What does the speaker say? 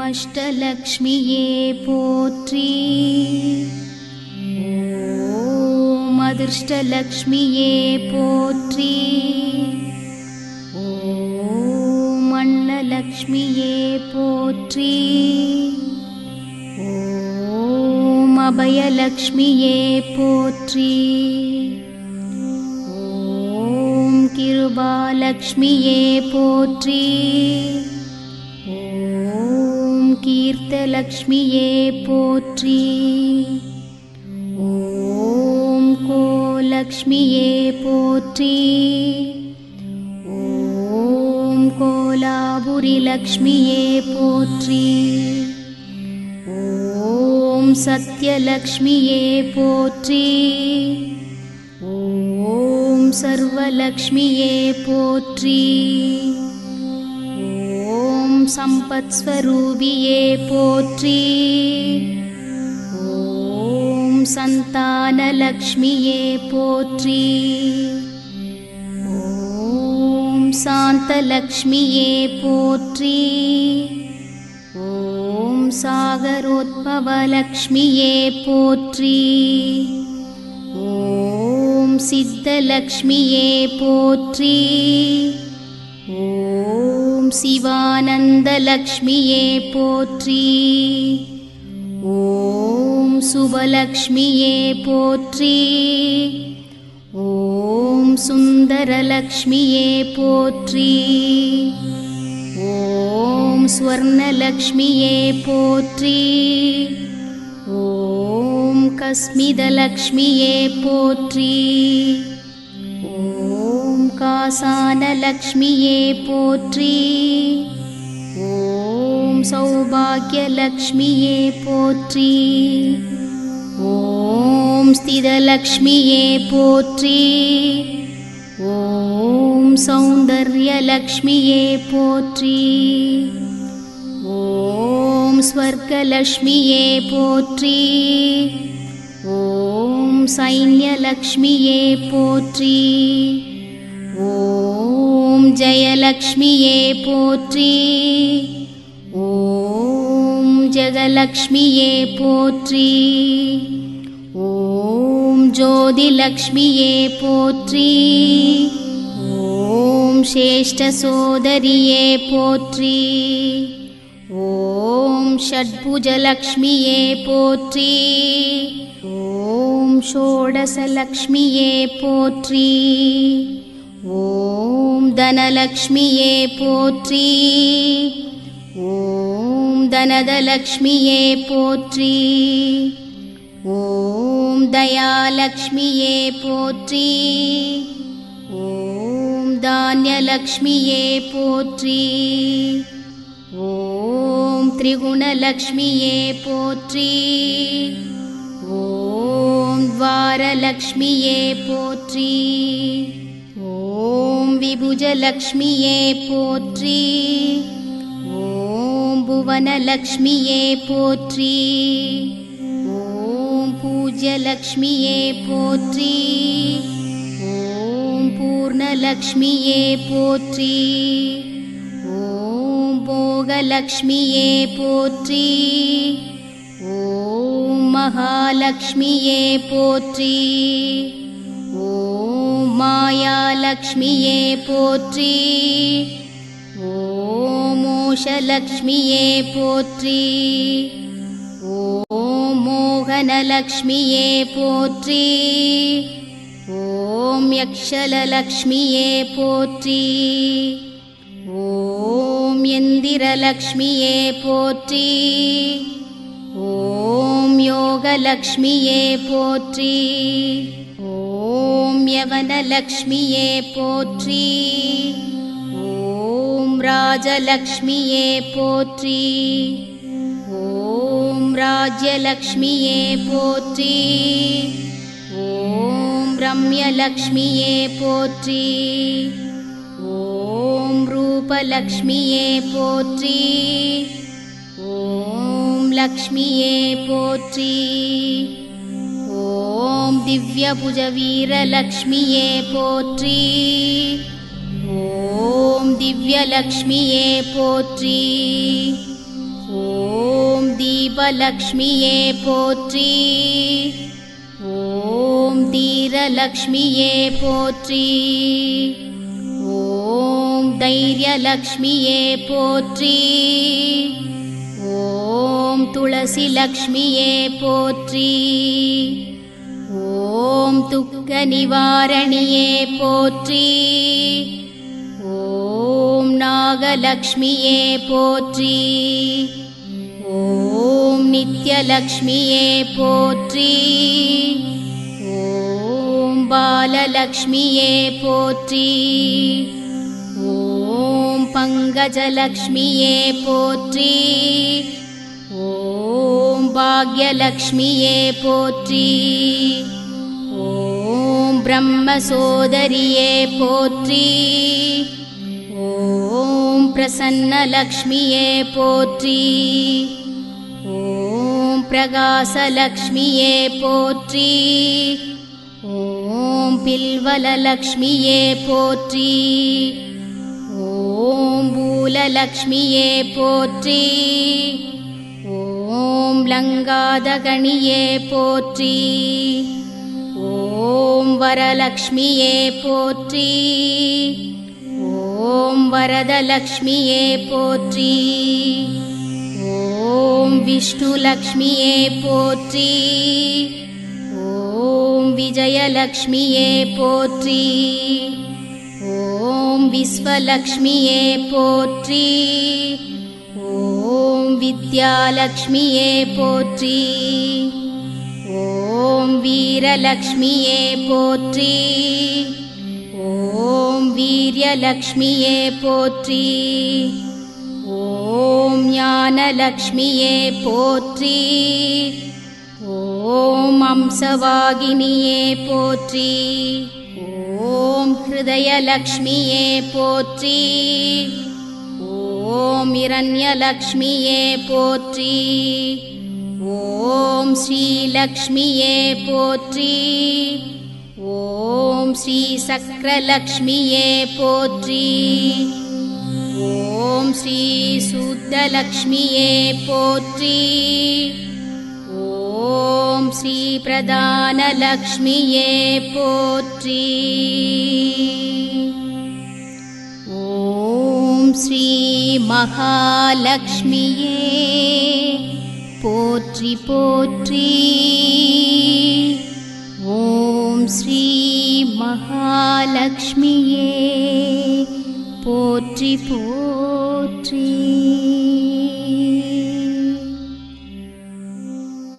அஷ்டலக்ஷ்மியே போற்றி. ஓம் அதிர்ஷ்டலக்ஷ்மியே போற்றி. ஓம் அன்னலக்ஷ்மியே போற்றி. ஓம் அபயலக்ஷ்மியே போற்றி. ஓம் கிருபாலக்ஷ்மியே போற்றி. ஓம் கீர்த்தலக்ஷ்மியே போற்றி. ஓம் கோலக்ஷ்மியே போற்றி. ஓம் கோலாபுரி லக்ஷ்மியே போற்றி. ஓம் சத்யலக்ஷ்மியே போற்றி. ஓம் சர்வலக்ஷ்மியே போற்றி. ஓம் சம்பத் ஸ்வரூபியே போற்றி. ஓம் சந்தானலக்ஷ்மியே போற்றி. ஓம் சாந்தலக்ஷ்மியே போற்றி. ஓம் சாகரோத்பவலக்ஷ்மியே போற்றி. ஓம் சித்தலக்ஷ்மியே போற்றி. ஓம் சிவானந்தலக்ஷ்மியே போற்றி. ஓம் சுபலக்ஷ்மியே போற்றி. ஓம் சுந்தரலக்ஷ்மியே போற்றி. ஓம் ஸ்வர்ணலக்ஷ்மியே போற்றி. ஓம் கஸ்மிதலக்ஷ்மியே போற்றி. ஓம் காசானலக்ஷ்மியே போற்றி. ஓம் சௌபாக்யலக்ஷ்மியே போற்றி. ஓம் ஸ்திதலக்ஷ்மியே போற்றி. ஓம் சௌந்தர்யலக்ஷ்மியே போற்றி. ஓம் ஸ்வர்கலக்ஷ்மியே போற்றி. ஓம் சைன்யலக்ஷ்மியே போற்றி. ஓம் ஜெயலக்ஷ்மியே போற்றி. ஓம் ஜெகலக்ஷ்மியே போற்றி. ஓம் ஜோதிலக்ஷ்மியே போற்றி. ஓம் சேஷ்ட சோதரியே போற்றி. ஓம் ஷட்புஜலக்ஷ்மியே போற்றி. ஓம் ஷோடசலக்ஷ்மியே போற்றி. ஓம் தனலக்ஷ்மியே போற்றி. ஓம் தனதலக்ஷ்மியே போற்றி. ஓம் தயாலக்ஷ்மியே போற்றி. ஓம் தானியலக்ஷ்மியே போற்றி. ஓம் திரிகுணலக்ஷ்மியே போற்றி. ஓம் துவாரலக்ஷ்மியே போற்றி. ஓம் விபுஜலக்ஷ்மியே போற்றி. ஓம் புவனலக்ஷ்மியே போற்றி. ஓம் பூஜ்யலக்ஷ்மியே போற்றி. ஓம் பூர்ணலக்ஷ்மியே போற்றி. ஓம் போகலக்ஷ்மியே போற்றி. ஓம் மகாலக்ஷ்மியே போற்றி. ஓம் மாயாலக்ஷ்மியே போற்றி. ஓம் மோஷலக்ஷ்மியே போற்றி. ஓம் மோகனலக்ஷ்மியே போற்றி. ஓம் யக்ஷலக்ஷ்மியே போற்றி. ஓம் யந்திரலக்ஷ்மியே போற்றி. ஓம் யோகலக்ஷ்மியே போற்றி. ஓம் யவனலக்ஷ்மியே போற்றி. ஓம் ராஜலக்ஷ்மியே போற்றி. ஓம் ராஜ்யலக்ஷ்மியே போற்றி. ஓம் ரம்யலக்ஷ்மியே போற்றி. ஓம் ரூபலக்ஷ்மியே போற்றி. ஓம் லக்ஷ்மியே போற்றி. ஓம் திவ்யபுஜவீரலக்ஷ்மியே போற்றி. ஓம் திவ்யலக்ஷ்மியே போற்றி. ஓம் स्वरूपलक्ष्मिये पोत्री। ॐ धीरलक्ष्मिये पोत्री। ॐ धैर्यलक्ष्मिये पोत्री। ॐ तुलसीलक्ष्मिये पोत्री। ॐ दुःखनिवारणिये पोत्री। ॐ नागलक्ष्मिये पोत्री। ॐ नित्यलक्ष्मिये पोत्री। ॐ बाललक्ष्मिये पोत्री। ॐ पङ्कजलक्ष्मिये पोत्री। ॐ भाग्यलक्ष्मिये पोत्री। ॐ ब्रह्मसोदरिये पोत्री। ॐ प्रसन्नलक्ष्मिये पोत्री। ॐ प्रकाशलक्ष्मिये पोत्री। ॐ पिल्वलक्ष्मिये पोत्री। ॐ मूललक्ष्मिये पोत्री। ॐ लङ्गादगणिये पोत्री। ॐ वरलक्ष्मिये पोत्री। ॐ वरदलक्ष्मिये पोत्री। ॐ विष्णुलक्ष्मिये पोत्री। ॐ विजयलक्ष्मिये पोत्री। ॐ विश्वलक्ष्मिये पोत्री। ॐ विद्यालक्ष्मिये पोत्री। ॐ वीरलक्ष्मिये पोत्री। ॐ वीर्यलक्ष्मिये पोत्री। ॐ ज्ञानलक्ष्मिये पोत्री। ॐ हंसवागिनिये पोत्री। ॐ हृदयलक्ष्मिये पोत्री। ॐ हिरण्यलक्ष्मिये पोत्री। ॐ श्रीलक्ष्मिये पोत्री। ॐ श्रीचक्रलक्ष्मिये पोत्री। ॐ श्रीशुद्धलक्ष्मिये पोत्री। ॐ श्रीप्रधानलक्ष्मिये पोत्री। ॐ श्रीमहालक्ष्मिये पोत्री पोत्री। ॐ श्रीमहालक्ष्मिये पोत्री पोत्री।